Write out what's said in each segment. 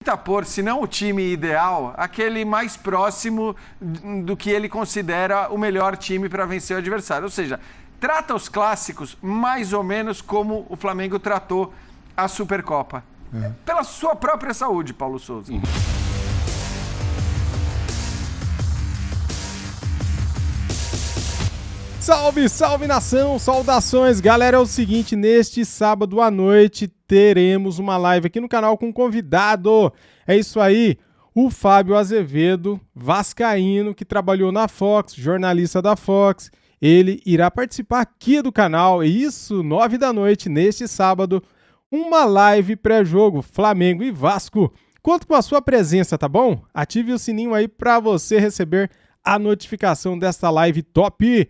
Tenta pôr, se não o time ideal, aquele mais próximo do que ele considera o melhor time para vencer o adversário. Ou seja, trata os clássicos mais ou menos como o Flamengo tratou a Supercopa. Pela sua própria saúde, Paulo Souza. Salve, salve nação, saudações, galera, é o seguinte, neste sábado à noite teremos uma live aqui no canal com um convidado, é isso aí, o Fábio Azevedo, vascaíno, que trabalhou na Fox, jornalista da Fox, ele irá participar aqui do canal, isso, 9 da noite, neste sábado, uma live pré-jogo, Flamengo e Vasco, conto com a sua presença, tá bom? Ative o sininho aí para você receber a notificação desta live top.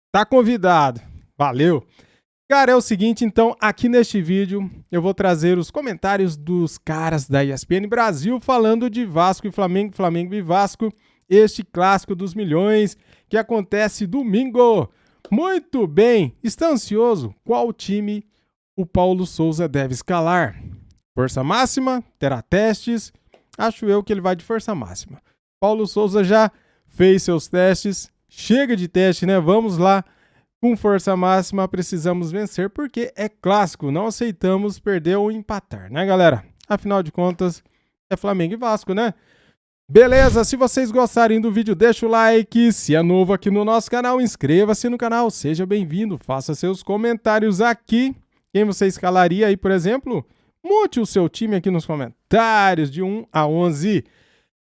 Tá convidado. Valeu. Cara, é o seguinte, então, aqui neste vídeo eu vou trazer os comentários dos caras da ESPN Brasil falando de Vasco e Flamengo, Flamengo e Vasco, este clássico dos milhões que acontece domingo. Muito bem, está ansioso? Qual time o Paulo Souza deve escalar? Força máxima? Terá testes? Acho eu que ele vai de força máxima. Paulo Souza já fez seus testes. Chega de teste, né? Vamos lá. Com força máxima, precisamos vencer, porque é clássico. Não aceitamos perder ou empatar, né, galera? Afinal de contas, é Flamengo e Vasco, né? Beleza, se vocês gostarem do vídeo, deixa o like. Se é novo aqui no nosso canal, inscreva-se no canal. Seja bem-vindo. Faça seus comentários aqui. Quem você escalaria aí, por exemplo? Monte o seu time aqui nos comentários, de 1 a 11.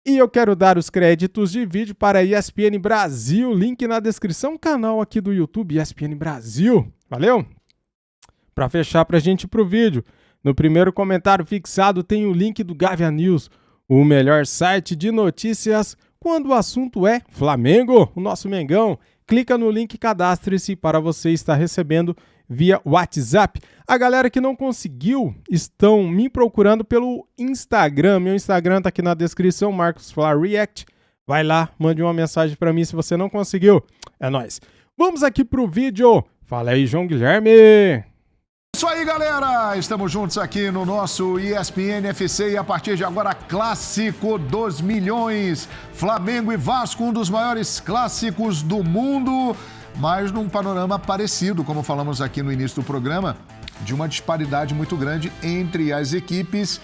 E eu quero dar os créditos de vídeo para a ESPN Brasil, link na descrição, canal aqui do YouTube, ESPN Brasil, valeu? Para fechar pra gente ir pro vídeo, no primeiro comentário fixado tem o link do Gavia News, o melhor site de notícias quando o assunto é Flamengo, o nosso Mengão. Clica no link e cadastre-se para você estar recebendo via WhatsApp. A galera que não conseguiu estão me procurando pelo Instagram. Meu Instagram tá aqui na descrição, Marcos Fla React. Vai lá, mande uma mensagem para mim se você não conseguiu. É nóis. Vamos aqui pro vídeo. Fala aí, João Guilherme. Isso aí, galera! Estamos juntos aqui no nosso ESPN FC e a partir de agora, clássico dos milhões. Flamengo e Vasco, um dos maiores clássicos do mundo, mas num panorama parecido, como falamos aqui no início do programa, de uma disparidade muito grande entre as equipes.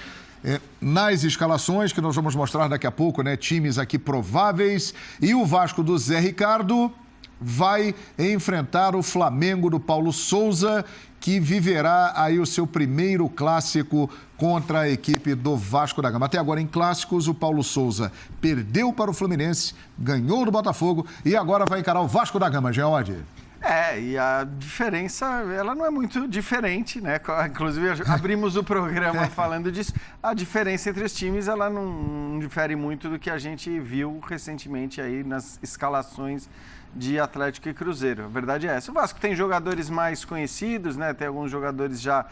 Nas escalações, que nós vamos mostrar daqui a pouco, né? Times aqui prováveis. E o Vasco do Zé Ricardo vai enfrentar o Flamengo do Paulo Souza, que viverá aí o seu primeiro clássico contra a equipe do Vasco da Gama. Até agora, em clássicos, o Paulo Souza perdeu para o Fluminense, ganhou do Botafogo e agora vai encarar o Vasco da Gama, Geode. E a diferença, ela não é muito diferente, né? Inclusive, abrimos o programa falando disso. A diferença entre os times, ela não difere muito do que a gente viu recentemente aí nas escalações de Atlético e Cruzeiro. A verdade é essa. O Vasco tem jogadores mais conhecidos, né? Tem alguns jogadores já,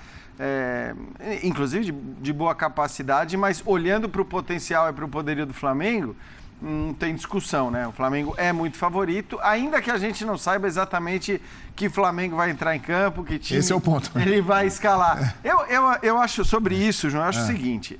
inclusive de boa capacidade, mas olhando para o potencial e para o poderio do Flamengo, não tem discussão, né? O Flamengo é muito favorito, ainda que a gente não saiba exatamente que Flamengo vai entrar em campo, que time esse é o ponto. Ele vai escalar. Eu acho sobre isso, João, eu acho o seguinte,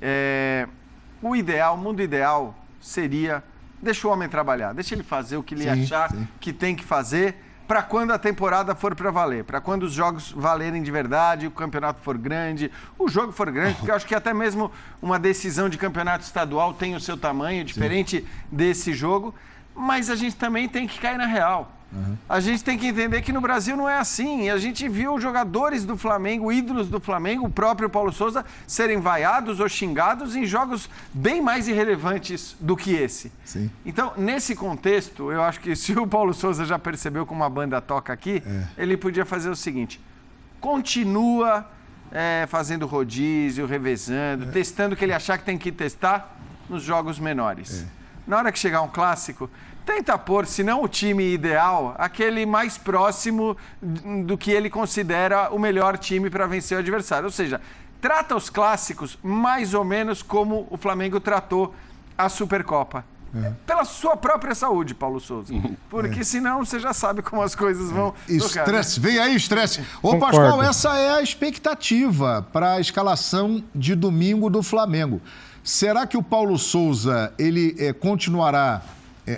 o ideal, o mundo ideal seria: deixa o homem trabalhar, deixa ele fazer o que ele achar que tem que fazer, para quando a temporada for para valer, para quando os jogos valerem de verdade, o campeonato for grande, o jogo for grande, porque eu acho que até mesmo uma decisão de campeonato estadual tem o seu tamanho, diferente desse jogo, mas a gente também tem que cair na real. A gente tem que entender que no Brasil não é assim. A gente viu jogadores do Flamengo, ídolos do Flamengo, o próprio Paulo Souza, serem vaiados ou xingados em jogos bem mais irrelevantes do que esse. Então, nesse contexto, eu acho que se o Paulo Souza já percebeu como a banda toca aqui, ele podia fazer o seguinte: continua fazendo rodízio, revezando, testando o que ele achar que tem que testar nos jogos menores. Na hora que chegar um clássico, tenta pôr, se não o time ideal, aquele mais próximo do que ele considera o melhor time para vencer o adversário. Ou seja, trata os clássicos mais ou menos como o Flamengo tratou a Supercopa. Pela sua própria saúde, Paulo Souza. Porque senão você já sabe como as coisas vão tocar. Estresse, vem aí estresse. Ô Pascoal, essa é a expectativa para a escalação de domingo do Flamengo. será que o Paulo Souza, ele continuará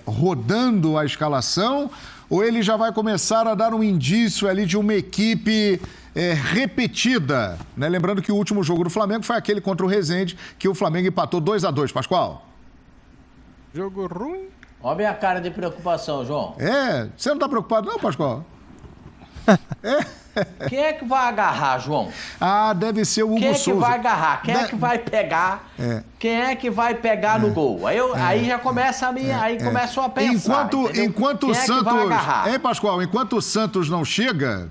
rodando a escalação ou ele já vai começar a dar um indício ali de uma equipe repetida, né? Lembrando que o último jogo do Flamengo foi aquele contra o Resende, que o Flamengo empatou 2-2, Pascoal. Jogo ruim. Olha a minha cara de preocupação, João. Você não tá preocupado não, Pascoal? Quem é que vai agarrar, João? Deve ser o Hugo Souza. Quem é que vai agarrar? Quem é que vai pegar? Quem é que vai pegar no gol? Aí já começa a minha... Aí começam a pensar, enquanto o Quem Santos... é que vai agarrar? Hein, Pascoal? Enquanto o Santos não chega,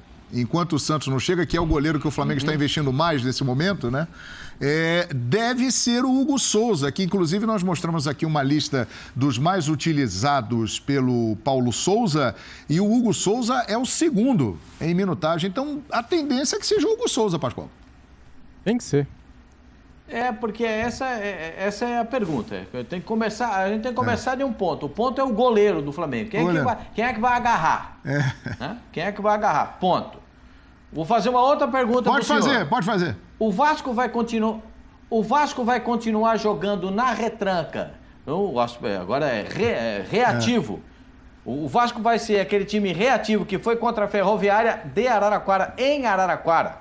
que é o goleiro que o Flamengo está investindo mais nesse momento, né? Deve ser o Hugo Souza, que inclusive nós mostramos aqui uma lista dos mais utilizados pelo Paulo Souza, e o Hugo Souza é o segundo em minutagem. Então, a tendência é que seja o Hugo Souza, Pascoal. Tem que ser. Porque essa é a pergunta. A gente tem que começar de um ponto. O ponto é o goleiro do Flamengo. Quem é que vai agarrar? Né? Quem é que vai agarrar? Ponto. Vou fazer uma outra pergunta pro senhor. Pode fazer. O Vasco vai continuar jogando na retranca. Agora é reativo. O Vasco vai ser aquele time reativo que foi contra a Ferroviária de Araraquara, em Araraquara.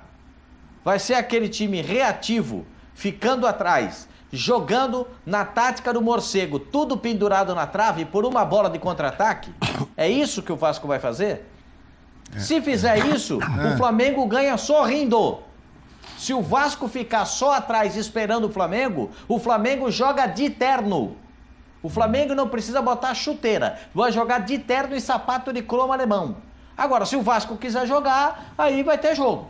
Vai ser aquele time reativo, ficando atrás, jogando na tática do morcego, tudo pendurado na trave por uma bola de contra-ataque. É isso que o Vasco vai fazer? Se fizer isso, o Flamengo ganha sorrindo. Se o Vasco ficar só atrás esperando o Flamengo joga de terno. O Flamengo não precisa botar chuteira, vai jogar de terno e sapato de cromo alemão. Agora, se o Vasco quiser jogar, aí vai ter jogo.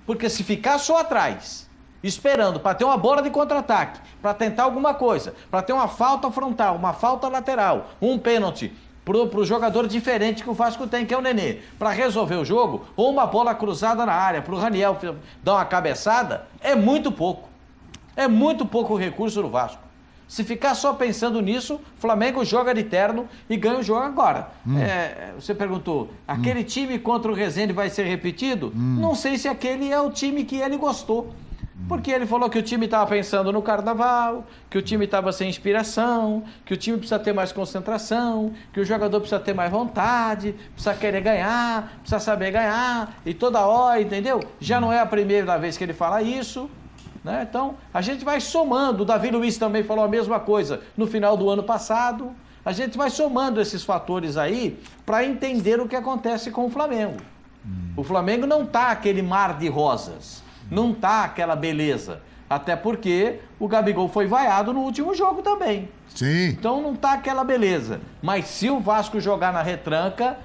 Porque se ficar só atrás, esperando para ter uma bola de contra-ataque, para tentar alguma coisa, para ter uma falta frontal, uma falta lateral, um pênalti, pro jogador diferente que o Vasco tem, que é o Nenê, para resolver o jogo, ou uma bola cruzada na área, pro Raniel dar uma cabeçada, é muito pouco. É muito pouco o recurso do Vasco. Se ficar só pensando nisso, o Flamengo joga de terno e ganha o jogo agora. Você perguntou, aquele time contra o Resende vai ser repetido? Não sei se aquele é o time que ele gostou. Porque ele falou que o time estava pensando no carnaval, que o time estava sem inspiração, que o time precisa ter mais concentração, que o jogador precisa ter mais vontade, precisa querer ganhar, precisa saber ganhar, e toda hora, entendeu? Já não é a primeira vez que ele fala isso, né? Então, a gente vai somando. O Davi Luiz também falou a mesma coisa no final do ano passado. A gente vai somando esses fatores aí para entender o que acontece com o Flamengo. O Flamengo não está aquele mar de rosas. Não tá aquela beleza. Até porque o Gabigol foi vaiado no último jogo também. Sim. Então não tá aquela beleza. Mas se o Vasco jogar na retranca,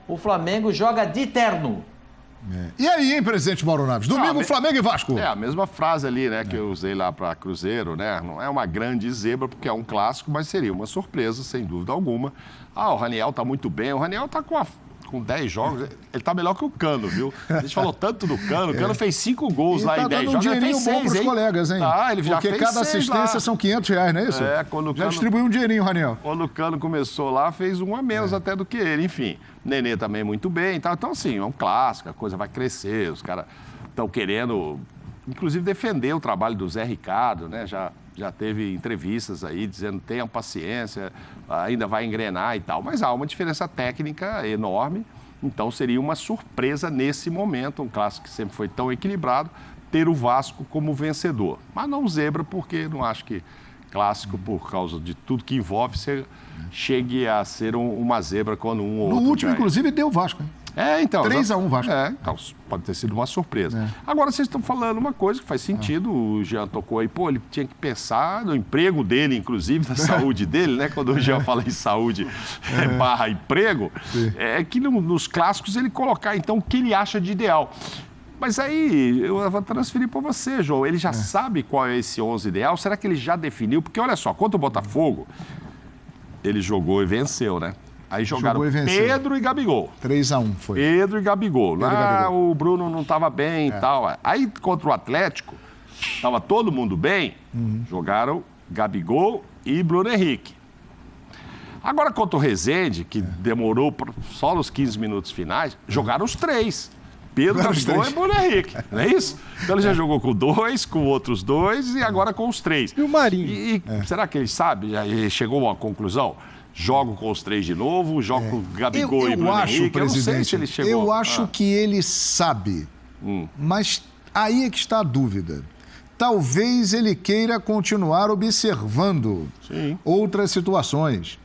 o Flamengo joga de terno. E aí, hein, presidente Mauro Naves? Domingo, Flamengo e Vasco. A mesma frase ali, né, que eu usei lá para Cruzeiro, né? Não é uma grande zebra, porque é um clássico, mas seria uma surpresa, sem dúvida alguma. O Raniel tá muito bem. O Raniel tá com 10 jogos, ele tá melhor que o Cano, viu? A gente falou tanto do Cano, o Cano fez 5 gols lá em 10 jogos. Ele tá dando um dinheirinho bom pros colegas, hein? Ele já porque fez cada assistência lá. são R$500, não é isso? Quando o já Cano... distribuiu um dinheirinho, Raniel. Quando o Cano começou lá, fez um a menos até do que ele, enfim. Nenê também muito bem e tal. Então, assim, é um clássico, a coisa vai crescer, os caras estão querendo, inclusive, defender o trabalho do Zé Ricardo, né? Já teve entrevistas aí dizendo tenha paciência, ainda vai engrenar e tal. Mas há uma diferença técnica enorme. Então, seria uma surpresa nesse momento, um clássico que sempre foi tão equilibrado, ter o Vasco como vencedor. Mas não zebra, porque não acho que clássico, por causa de tudo que envolve, chegue a ser uma zebra quando um ou outro No último, ganha. Inclusive, deu o Vasco, hein? Então... 3-1 Vasco. Então, pode ter sido uma surpresa. Agora, vocês estão falando uma coisa que faz sentido, o Jean tocou aí, ele tinha que pensar no emprego dele, inclusive, na saúde dele, né? Quando o Jean fala em saúde barra emprego, é que nos clássicos ele colocar, então, o que ele acha de ideal. Mas aí, eu vou transferir para você, João. Ele já sabe qual é esse 11 ideal? Será que ele já definiu? Porque, olha só, contra o Botafogo, ele jogou e venceu, né? Aí jogaram Pedro e Gabigol. 3-1 foi. Pedro e Gabigol. O Bruno não estava bem e tal. Aí, contra o Atlético, estava todo mundo bem, jogaram Gabigol e Bruno Henrique. Agora, contra o Resende, que demorou só nos 15 minutos finais, jogaram os 3. Pedro, Gabigol e Bruno Henrique, não é isso? Então ele já jogou com 2, com outros 2 e agora com os 3. E o Marinho? Será que ele sabe? Já chegou a uma conclusão? Jogo com os 3 de novo, jogo com Gabigol e Bruno Henrique. Presidente, eu não sei se ele chegou. Eu acho que ele sabe, mas aí é que está a dúvida. Talvez ele queira continuar observando outras situações.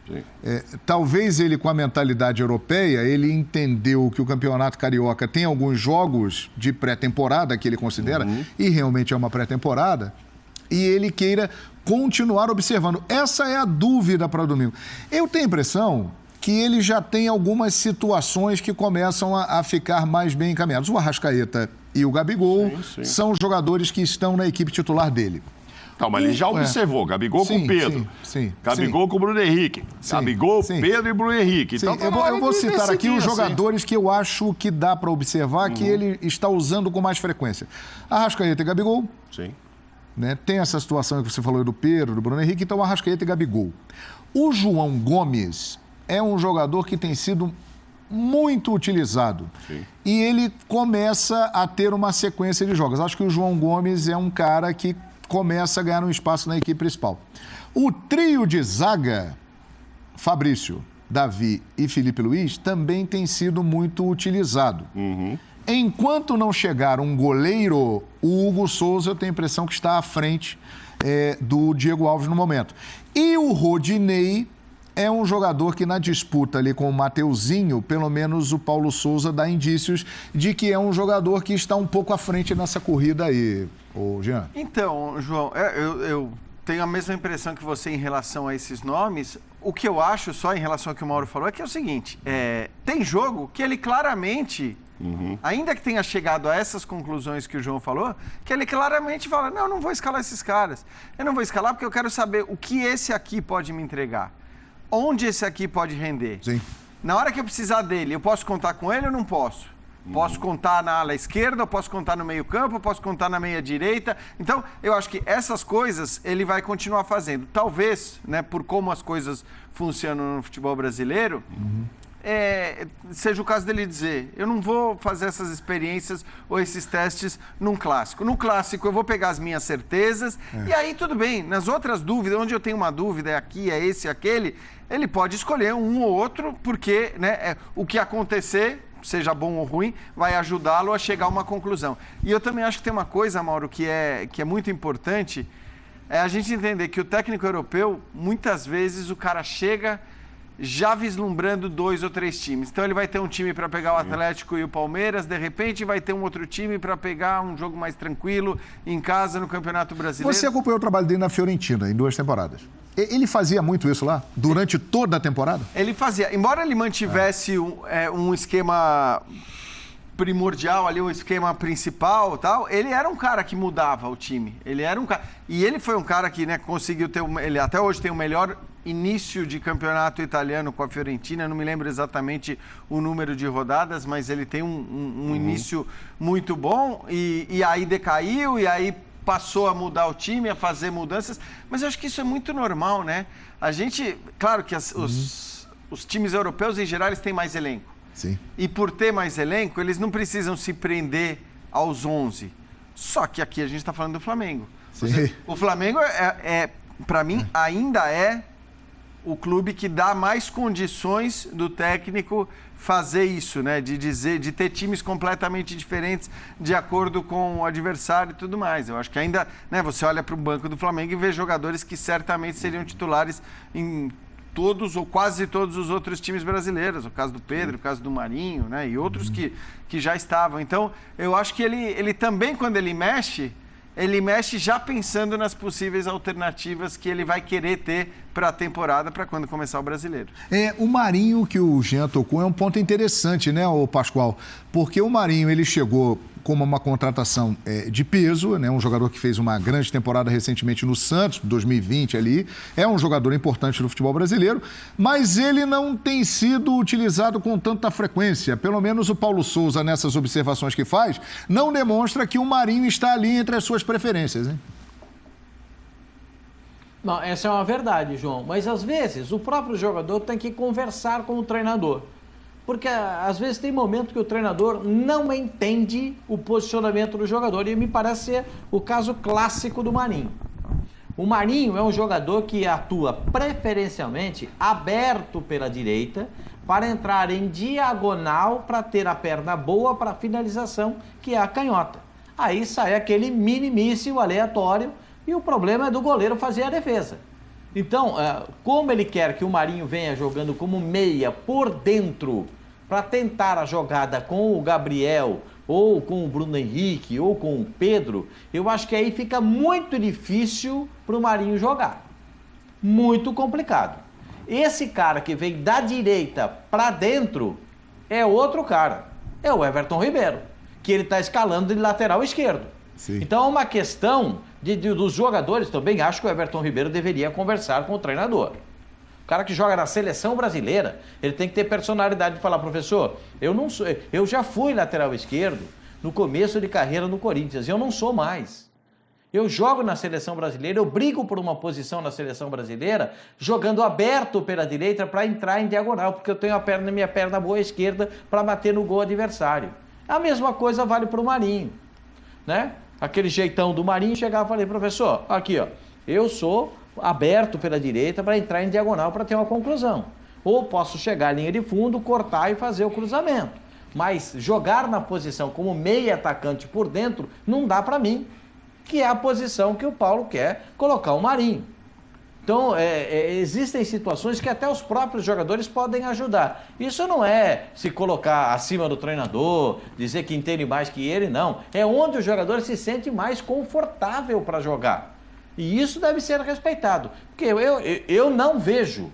Talvez ele, com a mentalidade europeia, ele entendeu que o Campeonato Carioca tem alguns jogos de pré-temporada que ele considera, e realmente é uma pré-temporada, e ele queira continuar observando. Essa é a dúvida para domingo. Eu tenho a impressão que ele já tem algumas situações que começam a ficar mais bem encaminhadas. O Arrascaeta e o Gabigol são jogadores que estão na equipe titular dele. Não, mas ele já observou, Gabigol com Pedro, Gabigol com Bruno Henrique, Gabigol, Pedro e Bruno Henrique. Então, eu vou citar aqui os jogadores que eu acho que dá para observar que ele está usando com mais frequência. Arrascaeta e Gabigol. Né? Tem essa situação que você falou do Pedro, do Bruno Henrique, então Arrascaeta e Gabigol. O João Gomes é um jogador que tem sido muito utilizado. E ele começa a ter uma sequência de jogos. Acho que o João Gomes é um cara que começa a ganhar um espaço na equipe principal. O trio de zaga, Fabrício, Davi e Felipe Luiz, também tem sido muito utilizado. Enquanto não chegar um goleiro, o Hugo Souza, eu tenho a impressão que está à frente do Diego Alves no momento. E o Rodinei é um jogador que na disputa ali com o Mateuzinho, pelo menos o Paulo Souza dá indícios de que é um jogador que está um pouco à frente nessa corrida aí, Jean. Então, João, eu tenho a mesma impressão que você em relação a esses nomes. O que eu acho, só em relação ao que o Mauro falou, é que é o seguinte, tem jogo que ele claramente, ainda que tenha chegado a essas conclusões que o João falou, que ele claramente fala, não vou escalar esses caras. Eu não vou escalar porque eu quero saber o que esse aqui pode me entregar. Onde esse aqui pode render? Na hora que eu precisar dele, eu posso contar com ele ou não posso? Posso contar na ala esquerda, eu posso contar no meio campo, eu posso contar na meia direita. Então, eu acho que essas coisas ele vai continuar fazendo. Talvez, né, por como as coisas funcionam no futebol brasileiro, seja o caso dele dizer, eu não vou fazer essas experiências ou esses testes num clássico. No clássico eu vou pegar as minhas certezas e aí tudo bem. Nas outras dúvidas, onde eu tenho uma dúvida, é aqui, é esse, aquele, ele pode escolher um ou outro, porque o que acontecer, seja bom ou ruim, vai ajudá-lo a chegar a uma conclusão. E eu também acho que tem uma coisa, Mauro, que é muito importante, é a gente entender que o técnico europeu, muitas vezes o cara chega já vislumbrando 2 ou 3 times. Então ele vai ter um time para pegar o Atlético e o Palmeiras, de repente vai ter um outro time para pegar um jogo mais tranquilo em casa no Campeonato Brasileiro. Você acompanhou o trabalho dele na Fiorentina em 2 temporadas. Ele fazia muito isso lá? Durante toda a temporada? Ele fazia. Embora ele mantivesse um esquema primordial ali, um esquema principal e tal, ele era um cara que mudava o time. Ele era um cara... E ele foi um cara que conseguiu ter... Ele até hoje tem o melhor início de campeonato italiano com a Fiorentina, não me lembro exatamente o número de rodadas, mas ele tem um início muito bom e aí decaiu e aí passou a mudar o time, a fazer mudanças, mas eu acho que isso é muito normal, né? A gente, claro que os times europeus em geral eles têm mais elenco. Sim. E por ter mais elenco, eles não precisam se prender aos 11. Só que aqui a gente está falando do Flamengo. O Flamengo para mim, ainda é o clube que dá mais condições do técnico fazer isso, né? De ter times completamente diferentes de acordo com o adversário e tudo mais. Eu acho que ainda, né, você olha para o banco do Flamengo e vê jogadores que certamente seriam titulares em todos ou quase todos os outros times brasileiros, o caso do Pedro, o caso do Marinho, né? E outros que já estavam. Então, eu acho que ele também, quando ele mexe já pensando nas possíveis alternativas que ele vai querer ter para a temporada, para quando começar o Brasileiro. O Marinho, que o Jean tocou, é um ponto interessante, né, Pascoal? Porque o Marinho, ele chegou como uma contratação de peso, né? Um jogador que fez uma grande temporada recentemente no Santos, 2020 ali, é um jogador importante no futebol brasileiro, mas ele não tem sido utilizado com tanta frequência. Pelo menos o Paulo Souza, nessas observações que faz, não demonstra que o Marinho está ali entre as suas preferências, hein? Não, essa é uma verdade, João, mas às vezes o próprio jogador tem que conversar com o treinador. Porque às vezes tem momento que o treinador não entende o posicionamento do jogador. E me parece ser o caso clássico do Marinho. O Marinho é um jogador que atua preferencialmente aberto pela direita para entrar em diagonal para ter a perna boa para a finalização, que é a canhota. Aí sai aquele mini-míssil aleatório e o problema é do goleiro fazer a defesa. Então, como ele quer que o Marinho venha jogando como meia por dentro para tentar a jogada com o Gabriel, ou com o Bruno Henrique, ou com o Pedro, eu acho que aí fica muito difícil para o Marinho jogar. Muito complicado. Esse cara que vem da direita para dentro é outro cara. É o Everton Ribeiro, que ele está escalando de lateral esquerdo. Sim. Então é uma questão dos jogadores também. Acho que o Everton Ribeiro deveria conversar com o treinador. O cara que joga na seleção brasileira, ele tem que ter personalidade de falar: professor, eu já fui lateral esquerdo no começo de carreira no Corinthians, eu não sou mais. Eu jogo na seleção brasileira, eu brigo por uma posição na seleção brasileira, jogando aberto pela direita para entrar em diagonal, porque eu tenho minha perna boa esquerda para bater no gol adversário. A mesma coisa vale para o Marinho, né? Aquele jeitão do Marinho, chegava e falei: professor, aqui ó, eu sou aberto pela direita para entrar em diagonal para ter uma conclusão. Ou posso chegar à linha de fundo, cortar e fazer o cruzamento. Mas jogar na posição como meia atacante por dentro não dá para mim, que é a posição que o Paulo quer colocar o Marinho. Então, existem situações que até os próprios jogadores podem ajudar. Isso não é se colocar acima do treinador, dizer que entende mais que ele, não. É onde o jogador se sente mais confortável para jogar. E isso deve ser respeitado. Porque eu não vejo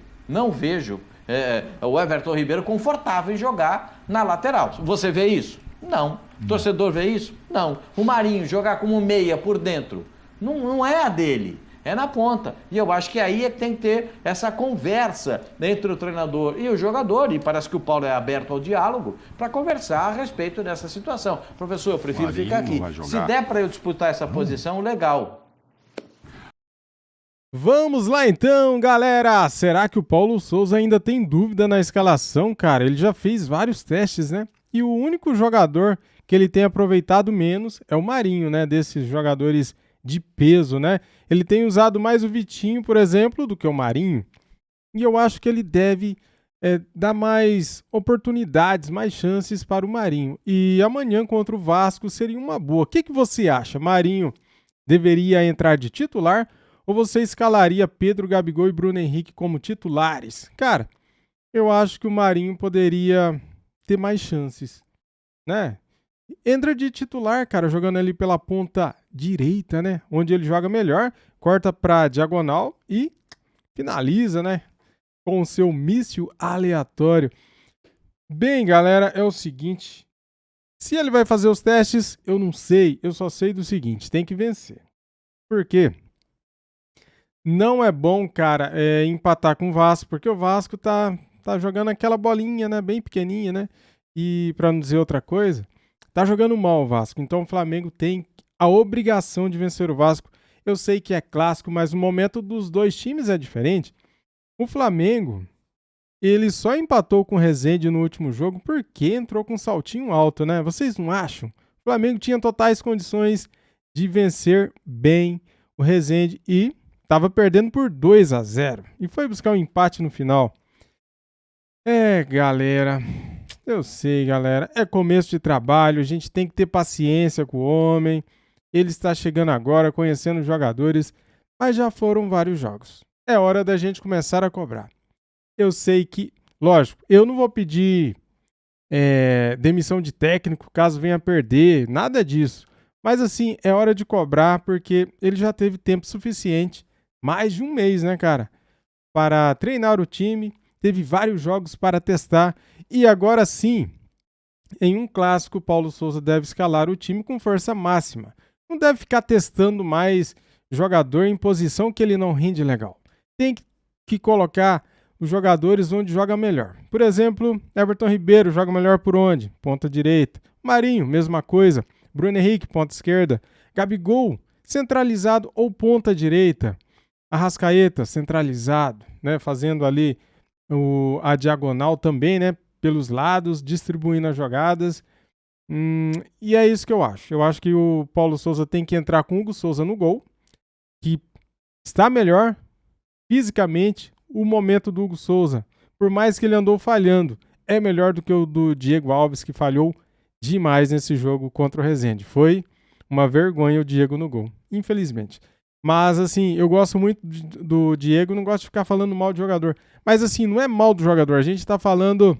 o Everton Ribeiro confortável em jogar na lateral. Você vê isso? Não. O torcedor vê isso? Não. O Marinho jogar como meia por dentro, não é a dele. É na ponta. E eu acho que aí é que tem que ter essa conversa entre o treinador e o jogador, e parece que o Paulo é aberto ao diálogo, para conversar a respeito dessa situação. Professor, eu prefiro ficar aqui. Se der para eu disputar essa posição, legal. Vamos lá então, galera! Será que o Paulo Souza ainda tem dúvida na escalação, cara? Ele já fez vários testes, né? E o único jogador que ele tem aproveitado menos é o Marinho, né? Desses jogadores de peso, né? Ele tem usado mais o Vitinho, por exemplo, do que o Marinho. E eu acho que ele deve dar mais oportunidades, mais chances para o Marinho. E amanhã contra o Vasco seria uma boa. O que você acha? Marinho deveria entrar de titular ou você escalaria Pedro, Gabigol e Bruno Henrique como titulares? Cara, eu acho que o Marinho poderia ter mais chances, né? Entra de titular, cara, jogando ali pela ponta direita, né? Onde ele joga melhor, corta pra diagonal e finaliza, né? Com o seu míssil aleatório. Bem, galera, é o seguinte. Se ele vai fazer os testes, eu não sei. Eu só sei do seguinte, tem que vencer. Por quê? Não é bom, cara, empatar com o Vasco, porque o Vasco tá jogando aquela bolinha, né? Bem pequenininha, né? E pra não dizer outra coisa, tá jogando mal o Vasco. Então o Flamengo tem a obrigação de vencer o Vasco. Eu sei que é clássico, mas o momento dos dois times é diferente. O Flamengo, ele só empatou com o Resende no último jogo porque entrou com um saltinho alto, né? Vocês não acham? O Flamengo tinha totais condições de vencer bem o Resende e estava perdendo por 2-0 e foi buscar um empate no final. Galera, eu sei, galera, é começo de trabalho, a gente tem que ter paciência com o homem. Ele está chegando agora, conhecendo os jogadores, mas já foram vários jogos. É hora da gente começar a cobrar. Eu sei que, lógico, eu não vou pedir demissão de técnico caso venha perder, nada disso. Mas assim, é hora de cobrar porque ele já teve tempo suficiente, mais de um mês, né, cara, para treinar o time, teve vários jogos para testar e agora sim, em um clássico, Paulo Souza deve escalar o time com força máxima. Não deve ficar testando mais jogador em posição que ele não rende legal. Tem que colocar os jogadores onde joga melhor. Por exemplo, Everton Ribeiro joga melhor por onde? Ponta direita. Marinho, mesma coisa. Bruno Henrique, ponta esquerda. Gabigol, centralizado ou ponta direita. Arrascaeta, centralizado, né? Fazendo ali a diagonal também, né? pelos lados, distribuindo as jogadas. E é isso que eu acho. Eu acho que o Paulo Souza tem que entrar com o Hugo Souza no gol, que está melhor fisicamente. O momento do Hugo Souza, por mais que ele andou falhando, é melhor do que o do Diego Alves, que falhou demais nesse jogo contra o Resende. Foi uma vergonha o Diego no gol, infelizmente. Mas, assim, eu gosto muito do Diego, não gosto de ficar falando mal de jogador. Mas, assim, não é mal do jogador, a gente tá falando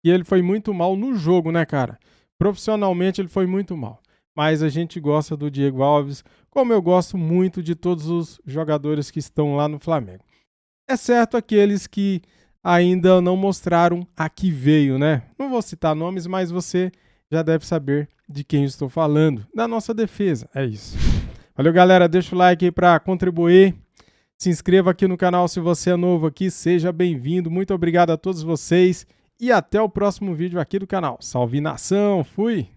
que ele foi muito mal no jogo, né, cara? Profissionalmente ele foi muito mal. Mas a gente gosta do Diego Alves, como eu gosto muito de todos os jogadores que estão lá no Flamengo. Exceto aqueles que ainda não mostraram a que veio, né? Não vou citar nomes, mas você já deve saber de quem eu estou falando. Da nossa defesa, é isso. Valeu, galera. Deixa o like aí para contribuir. Se inscreva aqui no canal se você é novo aqui. Seja bem-vindo. Muito obrigado a todos vocês. E até o próximo vídeo aqui do canal. Salve, nação. Fui!